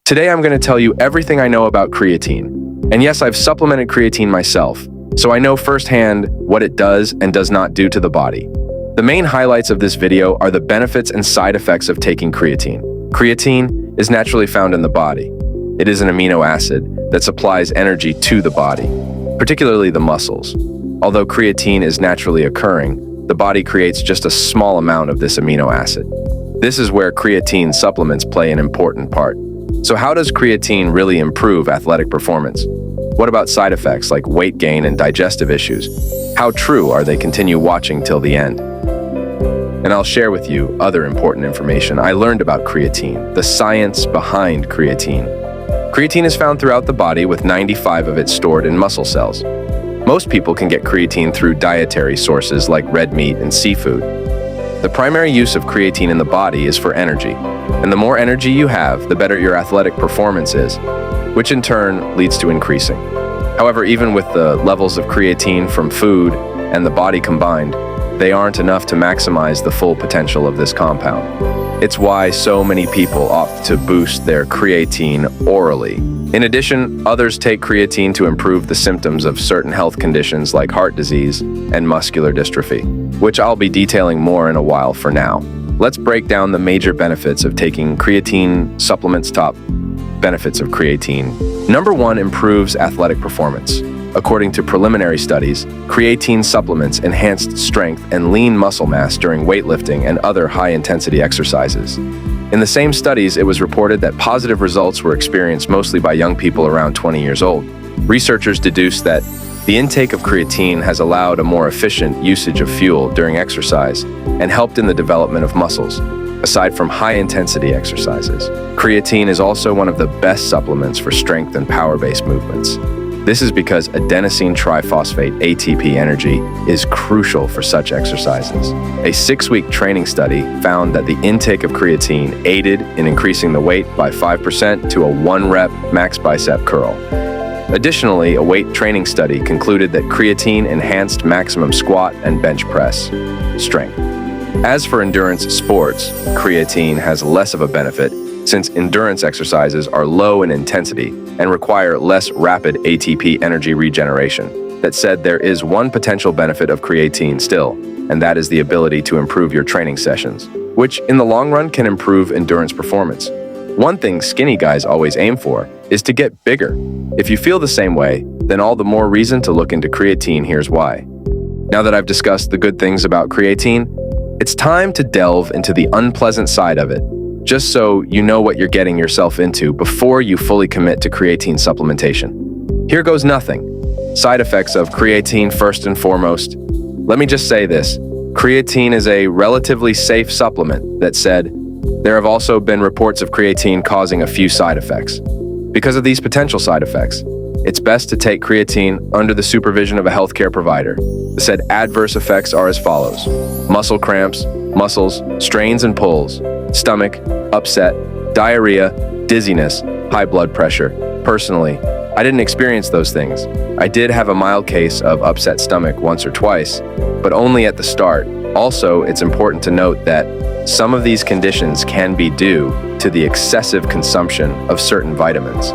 Today I'm going to tell you everything I know about creatine. And yes, I've supplemented creatine myself, so I know firsthand what it does and does not do to the body. The main highlights of this video are the benefits and side effects of taking creatine. Creatine is naturally found in the body. It is an amino acid that supplies energy to the body, particularly the muscles. Although creatine is naturally occurring, the body creates just a small amount of this amino acid. This is where creatine supplements play an important part. So how does creatine really improve athletic performance? What about side effects like weight gain and digestive issues? How true are they? Continue watching till the end. And I'll share with you other important information I learned about creatine, the science behind creatine. Creatine is found throughout the body with 95% of it stored in muscle cells. Most people can get creatine through dietary sources like red meat and seafood. The primary use of creatine in the body is for energy, and the more energy you have, the better your athletic performance is, which in turn leads to increasing. However, even with the levels of creatine from food and the body combined, they aren't enough to maximize the full potential of this compound. It's why so many people opt to boost their creatine orally. In addition, others take creatine to improve the symptoms of certain health conditions like heart disease and muscular dystrophy, which I'll be detailing more in a while. For now, let's break down the major benefits of taking creatine supplements. Top benefits of creatine. Number 1, improves athletic performance. According to preliminary studies, creatine supplements enhanced strength and lean muscle mass during weightlifting and other high-intensity exercises. In the same studies, it was reported that positive results were experienced mostly by young people around 20 years old. Researchers deduced that the intake of creatine has allowed a more efficient usage of fuel during exercise and helped in the development of muscles. Aside from high-intensity exercises, creatine is also one of the best supplements for strength and power-based movements. This is because adenosine triphosphate (ATP) energy is crucial for such exercises. A 6-week training study found that the intake of creatine aided in increasing the weight by 5% to a 1-rep max bicep curl. Additionally, a weight training study concluded that creatine enhanced maximum squat and bench press strength. As for endurance sports, creatine has less of a benefit since endurance exercises are low in intensity and require less rapid ATP energy regeneration. That said, there is one potential benefit of creatine still, and that is the ability to improve your training sessions, which in the long run can improve endurance performance. One thing skinny guys always aim for is to get bigger. If you feel the same way, then all the more reason to look into creatine. Here's why. Now that I've discussed the good things about creatine, it's time to delve into the unpleasant side of it, just so you know what you're getting yourself into before you fully commit to creatine supplementation. Here goes nothing. Side effects of creatine. First and foremost, let me just say this. Creatine is a relatively safe supplement. That said, there have also been reports of creatine causing a few side effects. Because of these potential side effects, it's best to take creatine under the supervision of a healthcare provider. The said adverse effects are as follows: muscle cramps, muscles, strains and pulls, stomach, upset, diarrhea, dizziness, high blood pressure. Personally, I didn't experience those things. I did have a mild case of upset stomach once or twice, but only at the start. Also, it's important to note that some of these conditions can be due to the excessive consumption of certain vitamins.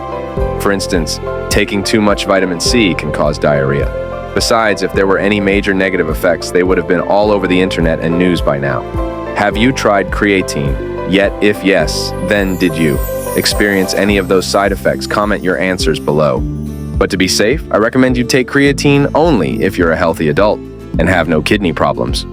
For instance, taking too much vitamin C can cause diarrhea. Besides, if there were any major negative effects, they would have been all over the internet and news by now. Have you tried creatine? Yet, if yes, then did you experience any of those side effects? Comment your answers below. But to be safe, I recommend you take creatine only if you're a healthy adult and have no kidney problems.